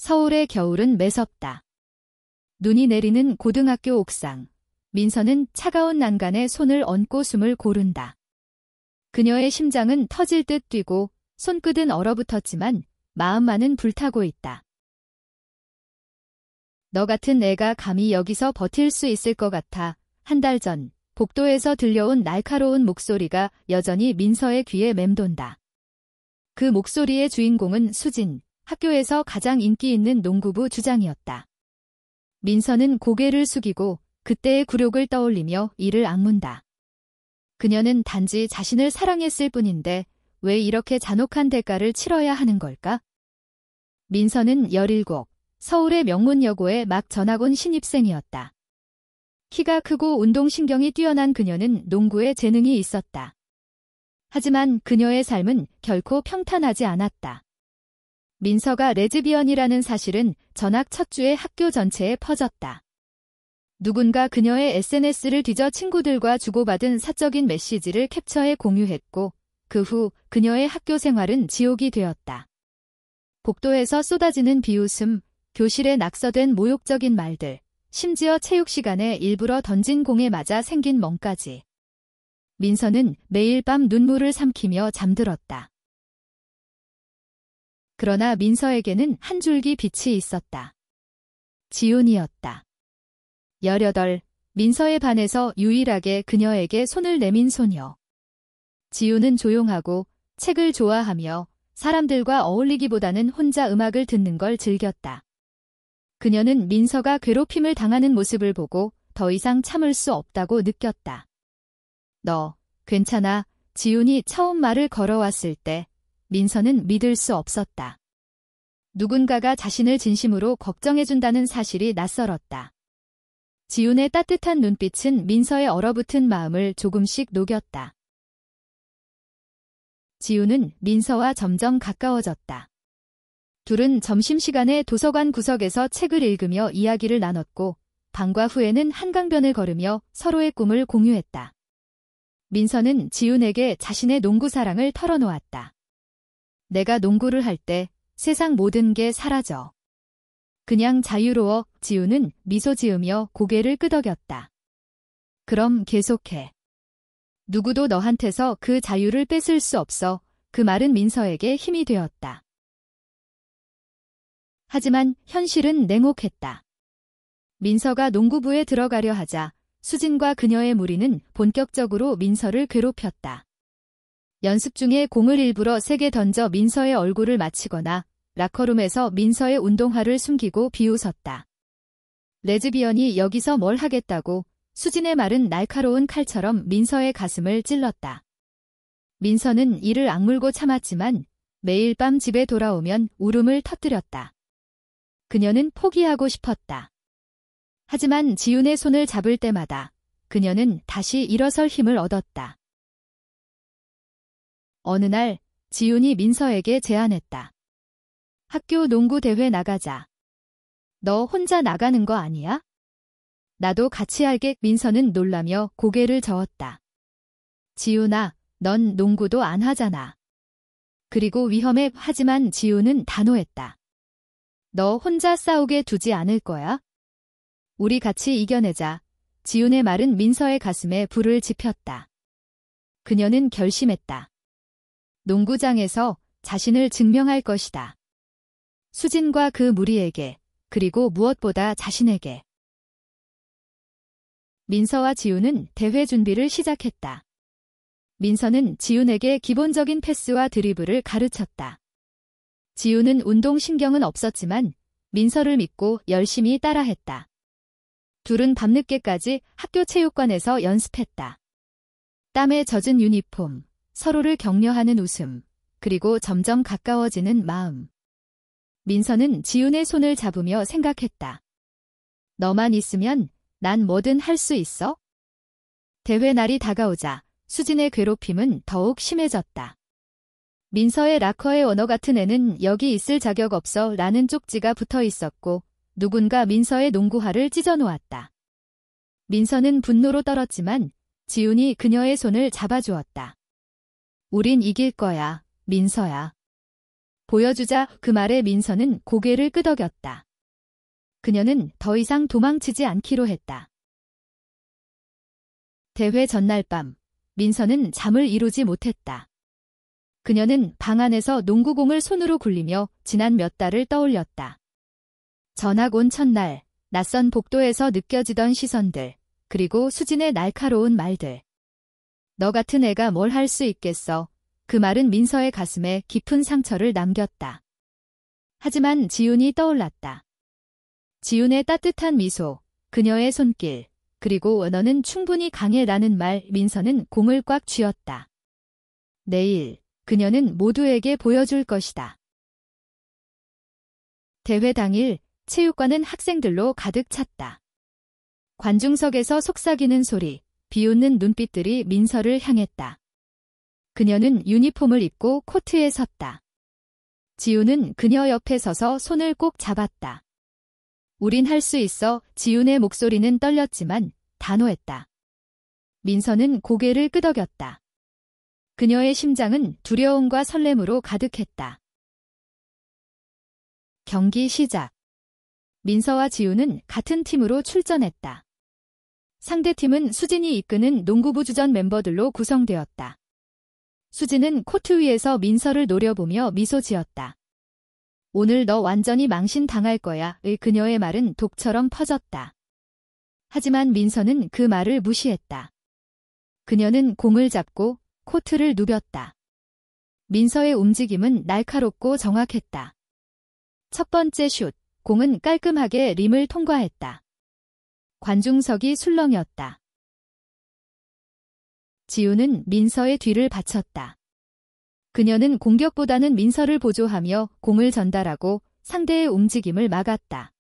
서울의 겨울은 매섭다. 눈이 내리는 고등학교 옥상. 민서는 차가운 난간에 손을 얹고 숨을 고른다. 그녀의 심장은 터질 듯 뛰고 손끝은 얼어붙었지만 마음만은 불타고 있다. 너 같은 애가 감히 여기서 버틸 수 있을 것 같아. 한 달 전 복도에서 들려온 날카로운 목소리가 여전히 민서의 귀에 맴돈다. 그 목소리의 주인공은 수진, 학교에서 가장 인기 있는 농구부 주장이었다. 민서는 고개를 숙이고 그때의 굴욕을 떠올리며 이를 악문다. 그녀는 단지 자신을 사랑했을 뿐인데 왜 이렇게 잔혹한 대가를 치러야 하는 걸까? 민서는 17, 서울의 명문여고에 막 전학 온 신입생이었다. 키가 크고 운동신경이 뛰어난 그녀는 농구에 재능이 있었다. 하지만 그녀의 삶은 결코 평탄하지 않았다. 민서가 레즈비언이라는 사실은 전학 첫 주에 학교 전체에 퍼졌다. 누군가 그녀의 SNS를 뒤져 친구들과 주고받은 사적인 메시지를 캡처해 공유했고 그 후 그녀의 학교 생활은 지옥이 되었다. 복도에서 쏟아지는 비웃음, 교실에 낙서된 모욕적인 말들, 심지어 체육 시간에 일부러 던진 공에 맞아 생긴 멍까지. 민서는 매일 밤 눈물을 삼키며 잠들었다. 그러나 민서에게는 한 줄기 빛이 있었다. 지훈이었다. 18, 민서에 반해서 유일하게 그녀에게 손을 내민 소녀. 지훈은 조용하고 책을 좋아하며 사람들과 어울리기보다는 혼자 음악을 듣는 걸 즐겼다. 그녀는 민서가 괴롭힘을 당하는 모습을 보고 더 이상 참을 수 없다고 느꼈다. 너, 괜찮아. 지훈이 처음 말을 걸어왔을 때 민서는 믿을 수 없었다. 누군가가 자신을 진심으로 걱정해준다는 사실이 낯설었다. 지훈의 따뜻한 눈빛은 민서의 얼어붙은 마음을 조금씩 녹였다. 지훈은 민서와 점점 가까워졌다. 둘은 점심시간에 도서관 구석에서 책을 읽으며 이야기를 나눴고 방과 후에는 한강변을 걸으며 서로의 꿈을 공유했다. 민서는 지훈에게 자신의 농구 사랑을 털어놓았다. 내가 농구를 할 때 세상 모든 게 사라져. 그냥 자유로워. 지훈은 미소 지으며 고개를 끄덕였다. 그럼 계속해. 누구도 너한테서 그 자유를 뺏을 수 없어. 그 말은 민서에게 힘이 되었다. 하지만 현실은 냉혹했다. 민서가 농구부에 들어가려 하자 수진과 그녀의 무리는 본격적으로 민서를 괴롭혔다. 연습 중에 공을 일부러 세게 던져 민서의 얼굴을 맞히거나 라커룸에서 민서의 운동화를 숨기고 비웃었다. 레즈비언이 여기서 뭘 하겠다고. 수진의 말은 날카로운 칼처럼 민서의 가슴을 찔렀다. 민서는 이를 악물고 참았지만 매일 밤 집에 돌아오면 울음을 터뜨렸다. 그녀는 포기하고 싶었다. 하지만 지훈의 손을 잡을 때마다 그녀는 다시 일어설 힘을 얻었다. 어느 날 지훈이 민서에게 제안했다. 학교 농구 대회 나가자. 너 혼자 나가는 거 아니야? 나도 같이 할게. 민서는 놀라며 고개를 저었다. 지훈아, 넌 농구도 안 하잖아. 그리고 위험해. 하지만 지훈은 단호했다. 너 혼자 싸우게 두지 않을 거야? 우리 같이 이겨내자. 지훈의 말은 민서의 가슴에 불을 지폈다. 그녀는 결심했다. 농구장에서 자신을 증명할 것이다. 수진과 그 무리에게, 그리고 무엇보다 자신에게. 민서와 지훈은 대회 준비를 시작했다. 민서는 지훈에게 기본적인 패스와 드리블을 가르쳤다. 지훈은 운동신경은 없었지만 민서를 믿고 열심히 따라했다. 둘은 밤늦게까지 학교 체육관에서 연습했다. 땀에 젖은 유니폼, 서로를 격려하는 웃음, 그리고 점점 가까워지는 마음. 민서는 지훈의 손을 잡으며 생각했다. 너만 있으면 난 뭐든 할 수 있어? 대회 날이 다가오자 수진의 괴롭힘은 더욱 심해졌다. 민서의 라커의 언어 같은 애는 여기 있을 자격 없어 라는 쪽지가 붙어 있었고 누군가 민서의 농구화를 찢어놓았다. 민서는 분노로 떨었지만 지훈이 그녀의 손을 잡아주었다. 우린 이길 거야, 민서야. 보여주자 그 말에 민서는 고개를 끄덕였다. 그녀는 더 이상 도망치지 않기로 했다. 대회 전날 밤, 민서는 잠을 이루지 못했다. 그녀는 방 안에서 농구공을 손으로 굴리며 지난 몇 달을 떠올렸다. 전학 온 첫날, 낯선 복도에서 느껴지던 시선들, 그리고 수진의 날카로운 말들. 너 같은 애가 뭘 할 수 있겠어. 그 말은 민서의 가슴에 깊은 상처를 남겼다. 하지만 지훈이 떠올랐다. 지훈의 따뜻한 미소, 그녀의 손길, 그리고 너는 충분히 강해라는 말. 민서는 공을 꽉 쥐었다. 내일, 그녀는 모두에게 보여줄 것이다. 대회 당일, 체육관은 학생들로 가득 찼다. 관중석에서 속삭이는 소리, 비웃는 눈빛들이 민서를 향했다. 그녀는 유니폼을 입고 코트에 섰다. 지훈은 그녀 옆에 서서 손을 꼭 잡았다. 우린 할 수 있어. 지훈의 목소리는 떨렸지만 단호했다. 민서는 고개를 끄덕였다. 그녀의 심장은 두려움과 설렘으로 가득했다. 경기 시작. 민서와 지훈은 같은 팀으로 출전했다. 상대팀은 수진이 이끄는 농구부 주전 멤버들로 구성되었다. 수진은 코트 위에서 민서를 노려보며 미소 지었다. 오늘 너 완전히 망신당할 거야. 의 그녀의 말은 독처럼 퍼졌다. 하지만 민서는 그 말을 무시했다. 그녀는 공을 잡고 코트를 누볐다. 민서의 움직임은 날카롭고 정확했다. 첫 번째 슛, 공은 깔끔하게 림을 통과했다. 관중석이 술렁였다. 지훈은 민서의 뒤를 받쳤다. 그녀는 공격보다는 민서를 보조하며 공을 전달하고 상대의 움직임을 막았다.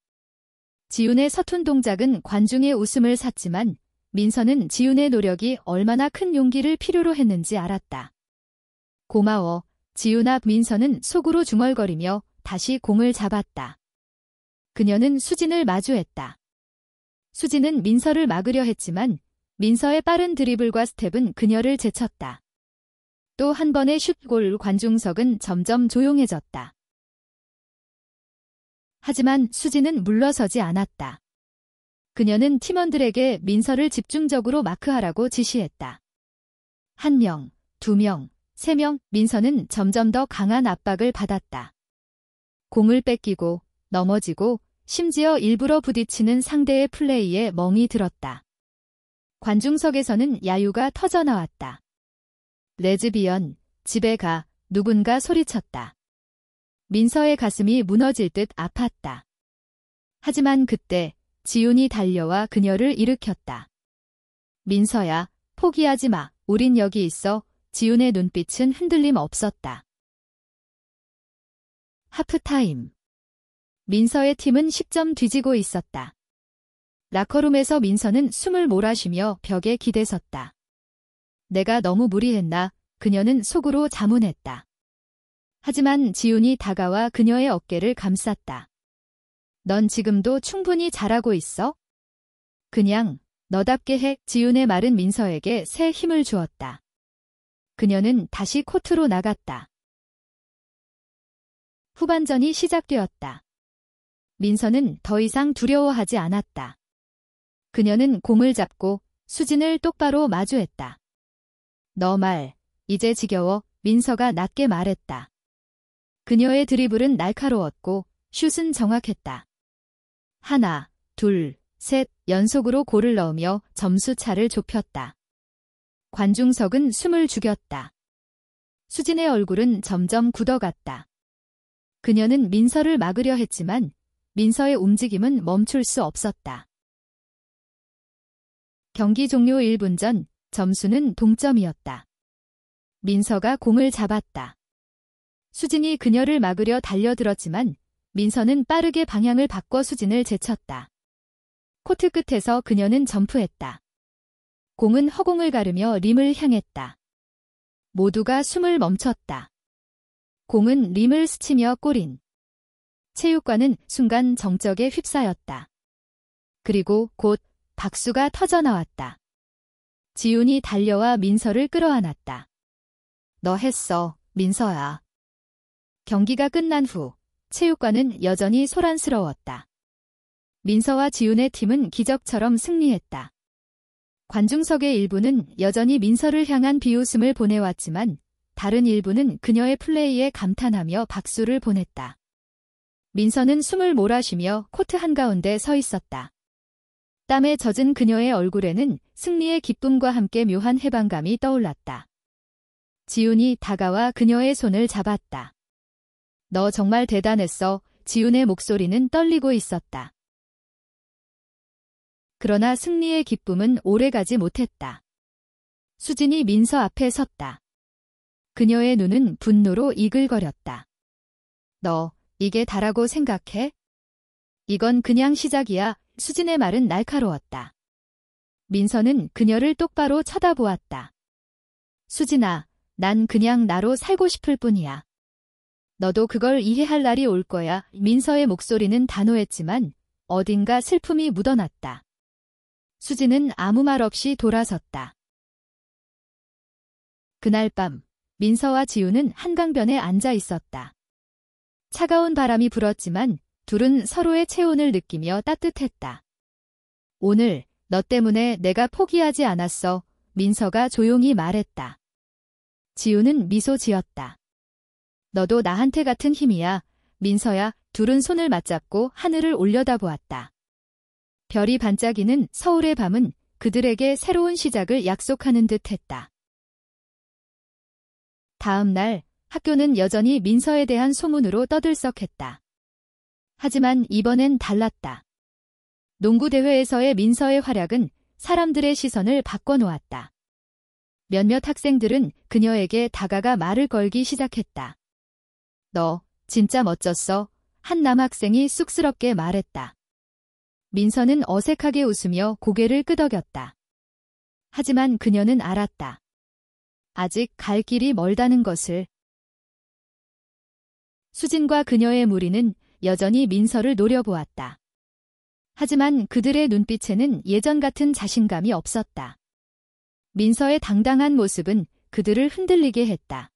지훈의 서툰 동작은 관중의 웃음을 샀지만 민서는 지훈의 노력이 얼마나 큰 용기를 필요로 했는지 알았다. 고마워, 지훈아. 민서는 속으로 중얼거리며 다시 공을 잡았다. 그녀는 수진을 마주했다. 수진은 민서를 막으려 했지만 민서의 빠른 드리블과 스텝은 그녀를 제쳤다. 또 한 번의 슛골. 관중석은 점점 조용해졌다. 하지만 수진은 물러서지 않았다. 그녀는 팀원들에게 민서를 집중적으로 마크하라고 지시했다. 1명, 2명, 3명. 민서는 점점 더 강한 압박을 받았다. 공을 뺏기고 넘어지고 심지어 일부러 부딪히는 상대의 플레이에 멍이 들었다. 관중석에서는 야유가 터져나왔다. 레즈비언, 집에 가. 누군가 소리쳤다. 민서의 가슴이 무너질 듯 아팠다. 하지만 그때 지훈이 달려와 그녀를 일으켰다. 민서야, 포기하지 마. 우린 여기 있어. 지훈의 눈빛은 흔들림 없었다. 하프타임. 민서의 팀은 10점 뒤지고 있었다. 라커룸에서 민서는 숨을 몰아쉬며 벽에 기대섰다. 내가 너무 무리했나? 그녀는 속으로 자문했다. 하지만 지훈이 다가와 그녀의 어깨를 감쌌다. 넌 지금도 충분히 잘하고 있어? 그냥 너답게 해. 지훈의 말은 민서에게 새 힘을 주었다. 그녀는 다시 코트로 나갔다. 후반전이 시작되었다. 민서는 더 이상 두려워하지 않았다. 그녀는 공을 잡고 수진을 똑바로 마주했다. 너 말, 이제 지겨워. 민서가 낮게 말했다. 그녀의 드리블은 날카로웠고 슛은 정확했다. 하나, 둘, 셋 연속으로 골을 넣으며 점수 차를 좁혔다. 관중석은 숨을 죽였다. 수진의 얼굴은 점점 굳어갔다. 그녀는 민서를 막으려 했지만 민서의 움직임은 멈출 수 없었다. 경기 종료 1분 전 점수는 동점이었다. 민서가 공을 잡았다. 수진이 그녀를 막으려 달려들었지만 민서는 빠르게 방향을 바꿔 수진을 제쳤다. 코트 끝에서 그녀는 점프했다. 공은 허공을 가르며 림을 향했다. 모두가 숨을 멈췄다. 공은 림을 스치며 골인. 체육관은 순간 정적에 휩싸였다. 그리고 곧 박수가 터져나왔다. 지훈이 달려와 민서를 끌어안았다. 너 했어, 민서야. 경기가 끝난 후 체육관은 여전히 소란스러웠다. 민서와 지훈의 팀은 기적처럼 승리했다. 관중석의 일부는 여전히 민서를 향한 비웃음을 보내왔지만 다른 일부는 그녀의 플레이에 감탄하며 박수를 보냈다. 민서는 숨을 몰아쉬며 코트 한가운데 서 있었다. 땀에 젖은 그녀의 얼굴에는 승리의 기쁨과 함께 묘한 해방감이 떠올랐다. 지훈이 다가와 그녀의 손을 잡았다. 너 정말 대단했어. 지훈의 목소리는 떨리고 있었다. 그러나 승리의 기쁨은 오래가지 못했다. 수진이 민서 앞에 섰다. 그녀의 눈은 분노로 이글거렸다. 너, 이게 다라고 생각해? 이건 그냥 시작이야. 수진의 말은 날카로웠다. 민서는 그녀를 똑바로 쳐다보았다. 수진아, 난 그냥 나로 살고 싶을 뿐이야. 너도 그걸 이해할 날이 올 거야. 민서의 목소리는 단호했지만 어딘가 슬픔이 묻어났다. 수진은 아무 말 없이 돌아섰다. 그날 밤, 민서와 지훈은 한강변에 앉아 있었다. 차가운 바람이 불었지만 둘은 서로의 체온을 느끼며 따뜻했다. 오늘 너 때문에 내가 포기하지 않았어. 민서가 조용히 말했다. 지훈은 미소 지었다. 너도 나한테 같은 힘이야. 민서야. 둘은 손을 맞잡고 하늘을 올려다보았다. 별이 반짝이는 서울의 밤은 그들에게 새로운 시작을 약속하는 듯했다. 다음 날 학교는 여전히 민서에 대한 소문으로 떠들썩했다. 하지만 이번엔 달랐다. 농구대회에서의 민서의 활약은 사람들의 시선을 바꿔놓았다. 몇몇 학생들은 그녀에게 다가가 말을 걸기 시작했다. 너 진짜 멋졌어. 한 남학생이 쑥스럽게 말했다. 민서는 어색하게 웃으며 고개를 끄덕였다. 하지만 그녀는 알았다. 아직 갈 길이 멀다는 것을. 수진과 그녀의 무리는 여전히 민서를 노려보았다. 하지만 그들의 눈빛에는 예전 같은 자신감이 없었다. 민서의 당당한 모습은 그들을 흔들리게 했다.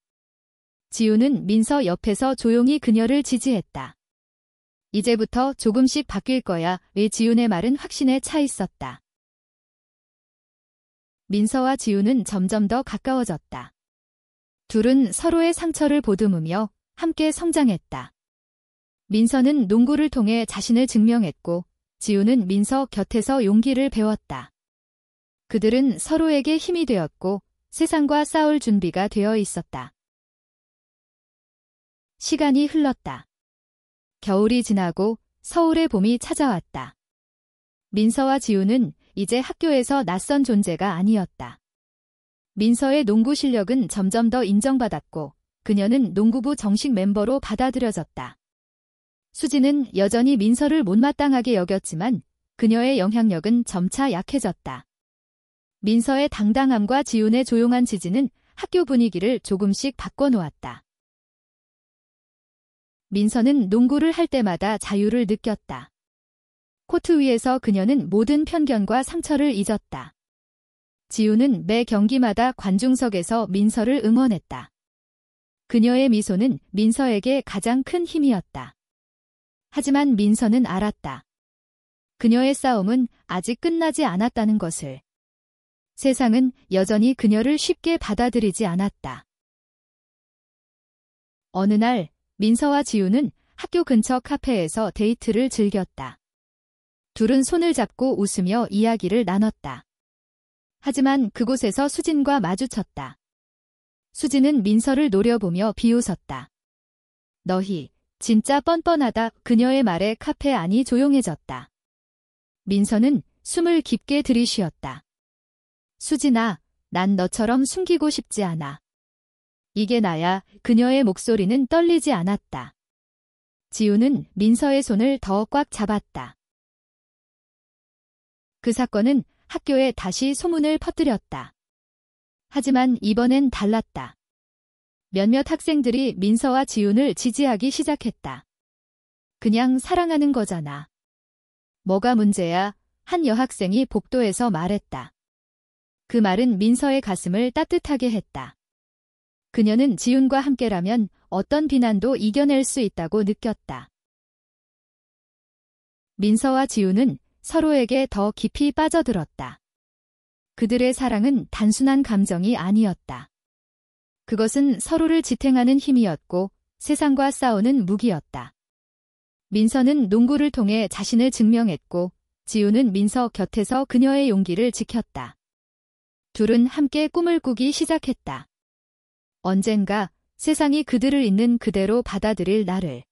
지훈은 민서 옆에서 조용히 그녀를 지지했다. 이제부터 조금씩 바뀔 거야. 왜 지훈의 말은 확신에 차 있었다. 민서와 지훈은 점점 더 가까워졌다. 둘은 서로의 상처를 보듬으며 함께 성장했다. 민서는 농구를 통해 자신을 증명했고 지훈은 민서 곁에서 용기를 배웠다. 그들은 서로에게 힘이 되었고 세상과 싸울 준비가 되어 있었다. 시간이 흘렀다. 겨울이 지나고 서울의 봄이 찾아왔다. 민서와 지훈은 이제 학교에서 낯선 존재가 아니었다. 민서의 농구 실력은 점점 더 인정받았고 그녀는 농구부 정식 멤버로 받아들여졌다. 수지는 여전히 민서를 못마땅하게 여겼지만 그녀의 영향력은 점차 약해졌다. 민서의 당당함과 지훈의 조용한 지지는 학교 분위기를 조금씩 바꿔놓았다. 민서는 농구를 할 때마다 자유를 느꼈다. 코트 위에서 그녀는 모든 편견과 상처를 잊었다. 지훈은 매 경기마다 관중석에서 민서를 응원했다. 그녀의 미소는 민서에게 가장 큰 힘이었다. 하지만 민서는 알았다. 그녀의 싸움은 아직 끝나지 않았다는 것을. 세상은 여전히 그녀를 쉽게 받아들이지 않았다. 어느 날 민서와 지훈은 학교 근처 카페에서 데이트를 즐겼다. 둘은 손을 잡고 웃으며 이야기를 나눴다. 하지만 그곳에서 수진과 마주쳤다. 수진은 민서를 노려보며 비웃었다. 너희 진짜 뻔뻔하다. 그녀의 말에 카페 안이 조용해졌다. 민서는 숨을 깊게 들이쉬었다. 수진아, 난 너처럼 숨기고 싶지 않아. 이게 나야. 그녀의 목소리는 떨리지 않았다. 지훈은 민서의 손을 더 꽉 잡았다. 그 사건은 학교에 다시 소문을 퍼뜨렸다. 하지만 이번엔 달랐다. 몇몇 학생들이 민서와 지훈을 지지하기 시작했다. 그냥 사랑하는 거잖아. 뭐가 문제야? 한 여학생이 복도에서 말했다. 그 말은 민서의 가슴을 따뜻하게 했다. 그녀는 지훈과 함께라면 어떤 비난도 이겨낼 수 있다고 느꼈다. 민서와 지우는 서로에게 더 깊이 빠져들었다. 그들의 사랑은 단순한 감정이 아니었다. 그것은 서로를 지탱하는 힘이었고 세상과 싸우는 무기였다. 민서는 농구를 통해 자신을 증명했고 지우는 민서 곁에서 그녀의 용기를 지켰다. 둘은 함께 꿈을 꾸기 시작했다. 언젠가 세상이 그들을 있는 그대로 받아들일 날을.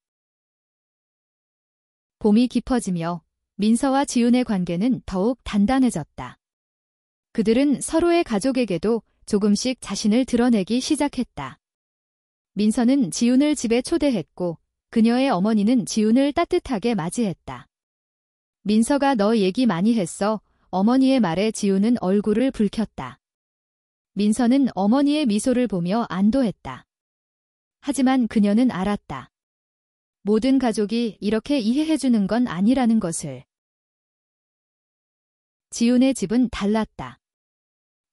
봄이 깊어지며 민서와 지훈의 관계는 더욱 단단해졌다. 그들은 서로의 가족에게도 조금씩 자신을 드러내기 시작했다. 민서는 지훈을 집에 초대했고 그녀의 어머니는 지훈을 따뜻하게 맞이했다. 민서가 너 얘기 많이 했어. 어머니의 말에 지훈은 얼굴을 붉혔다. 민서는 어머니의 미소를 보며 안도했다. 하지만 그녀는 알았다. 모든 가족이 이렇게 이해해주는 건 아니라는 것을. 지훈의 집은 달랐다.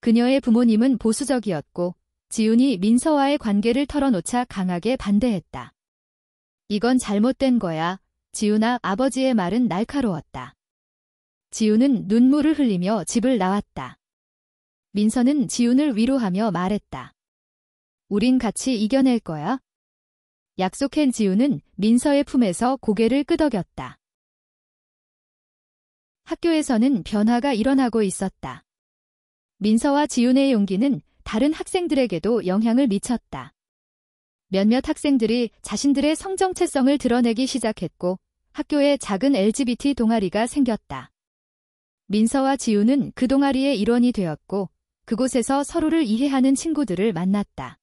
그녀의 부모님은 보수적이었고 지훈이 민서와의 관계를 털어놓자 강하게 반대했다. 이건 잘못된 거야. 지훈아, 아버지의 말은 날카로웠다. 지훈은 눈물을 흘리며 집을 나왔다. 민서는 지훈을 위로하며 말했다. 우린 같이 이겨낼 거야. 약속한 지훈은 민서의 품에서 고개를 끄덕였다. 학교에서는 변화가 일어나고 있었다. 민서와 지훈의 용기는 다른 학생들에게도 영향을 미쳤다. 몇몇 학생들이 자신들의 성정체성을 드러내기 시작했고 학교에 작은 LGBT 동아리가 생겼다. 민서와 지훈은 그 동아리의 일원이 되었고 그곳에서 서로를 이해하는 친구들을 만났다.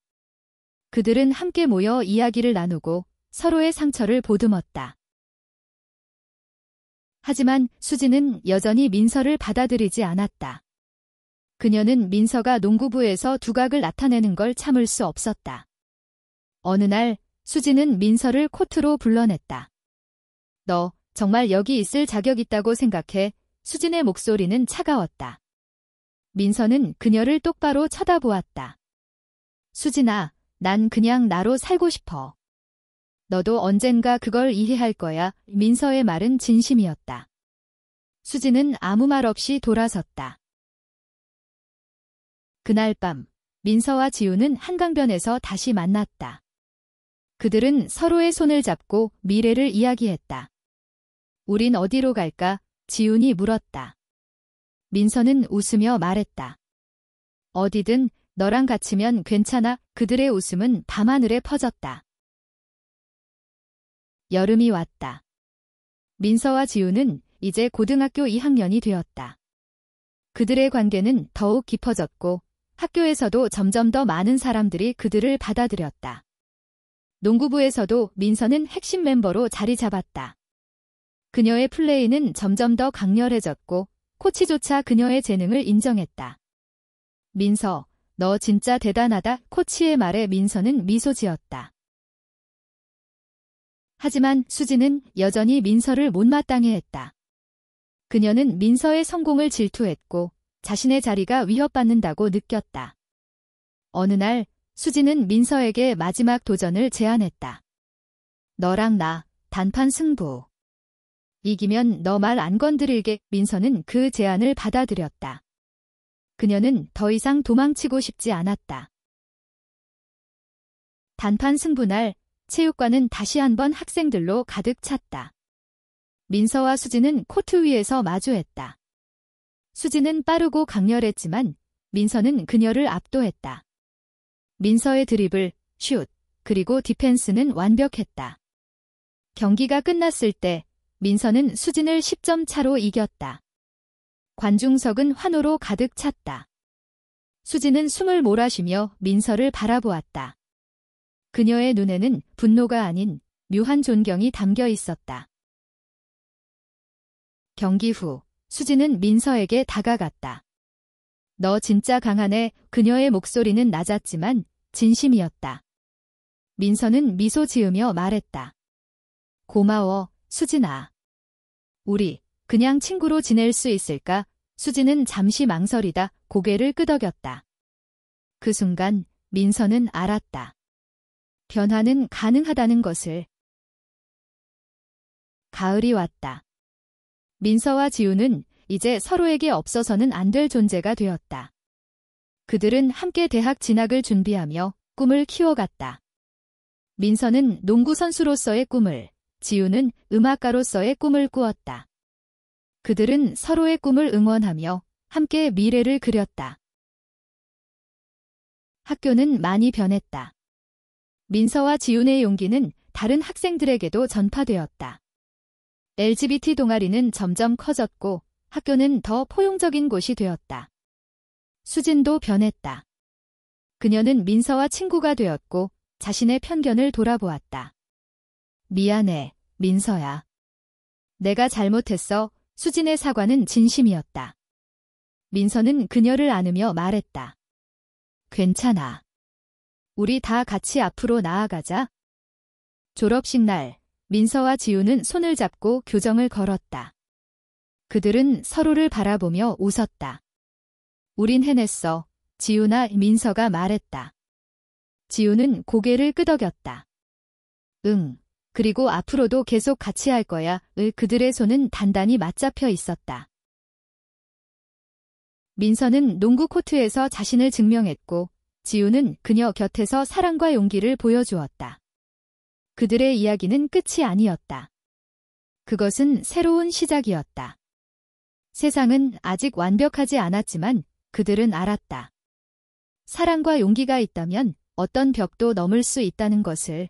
그들은 함께 모여 이야기를 나누고 서로의 상처를 보듬었다. 하지만 수지는 여전히 민서를 받아들이지 않았다. 그녀는 민서가 농구부에서 두각을 나타내는 걸 참을 수 없었다. 어느 날 수지는 민서를 코트로 불러냈다. 너 정말 여기 있을 자격 있다고 생각해? 수진의 목소리는 차가웠다. 민서는 그녀를 똑바로 쳐다보았다. 수진아, 난 그냥 나로 살고 싶어. 너도 언젠가 그걸 이해할 거야. 민서의 말은 진심이었다. 수지는 아무 말 없이 돌아섰다. 그날 밤, 민서와 지우는 한강변에서 다시 만났다. 그들은 서로의 손을 잡고 미래를 이야기했다. 우린 어디로 갈까? 지훈이 물었다. 민서는 웃으며 말했다. 어디든 너랑 같이면 괜찮아. 그들의 웃음은 밤하늘에 퍼졌다. 여름이 왔다. 민서와 지훈은 이제 고등학교 2학년이 되었다. 그들의 관계는 더욱 깊어졌고 학교에서도 점점 더 많은 사람들이 그들을 받아들였다. 농구부에서도 민서는 핵심 멤버로 자리 잡았다. 그녀의 플레이는 점점 더 강렬해졌고 코치조차 그녀의 재능을 인정했다. 민서, 너 진짜 대단하다. 코치의 말에 민서는 미소 지었다. 하지만 수지는 여전히 민서를 못마땅해 했다. 그녀는 민서의 성공을 질투했고 자신의 자리가 위협받는다고 느꼈다. 어느 날 수지는 민서에게 마지막 도전을 제안했다. 너랑 나 단판 승부. 이기면 너 말 안 건드릴게. 민서는 그 제안을 받아들였다. 그녀는 더 이상 도망치고 싶지 않았다. 단판 승부날, 체육관은 다시 한번 학생들로 가득 찼다. 민서와 수지는 코트 위에서 마주했다. 수지는 빠르고 강렬했지만 민서는 그녀를 압도했다. 민서의 드리블, 슛, 그리고 디펜스는 완벽했다. 경기가 끝났을 때 민서는 수진을 10점 차로 이겼다. 관중석은 환호로 가득 찼다. 수진은 숨을 몰아쉬며 민서를 바라보았다. 그녀의 눈에는 분노가 아닌 묘한 존경이 담겨 있었다. 경기 후 수진은 민서에게 다가갔다. 너 진짜 강하네. 그녀의 목소리는 낮았지만 진심이었다. 민서는 미소 지으며 말했다. 고마워, 수진아. 우리 그냥 친구로 지낼 수 있을까? 수진은 잠시 망설이다 고개를 끄덕였다. 그 순간 민서는 알았다. 변화는 가능하다는 것을. 가을이 왔다. 민서와 지우는 이제 서로에게 없어서는 안 될 존재가 되었다. 그들은 함께 대학 진학을 준비하며 꿈을 키워갔다. 민서는 농구 선수로서의 꿈을, 지우는 음악가로서의 꿈을 꾸었다. 그들은 서로의 꿈을 응원하며 함께 미래를 그렸다. 학교는 많이 변했다. 민서와 지훈의 용기는 다른 학생들에게도 전파되었다. LGBT 동아리는 점점 커졌고 학교는 더 포용적인 곳이 되었다. 수진도 변했다. 그녀는 민서와 친구가 되었고 자신의 편견을 돌아보았다. 미안해, 민서야. 내가 잘못했어. 수진의 사과는 진심이었다. 민서는 그녀를 안으며 말했다. 괜찮아. 우리 다 같이 앞으로 나아가자. 졸업식 날, 민서와 지우는 손을 잡고 교정을 걸었다. 그들은 서로를 바라보며 웃었다. 우린 해냈어. 지우나 민서가 말했다. 지우는 고개를 끄덕였다. 응. 그리고 앞으로도 계속 같이 할 거야. 그들의 손은 단단히 맞잡혀 있었다. 민서는 농구 코트에서 자신을 증명했고 지우는 그녀 곁에서 사랑과 용기를 보여주었다. 그들의 이야기는 끝이 아니었다. 그것은 새로운 시작이었다. 세상은 아직 완벽하지 않았지만 그들은 알았다. 사랑과 용기가 있다면 어떤 벽도 넘을 수 있다는 것을.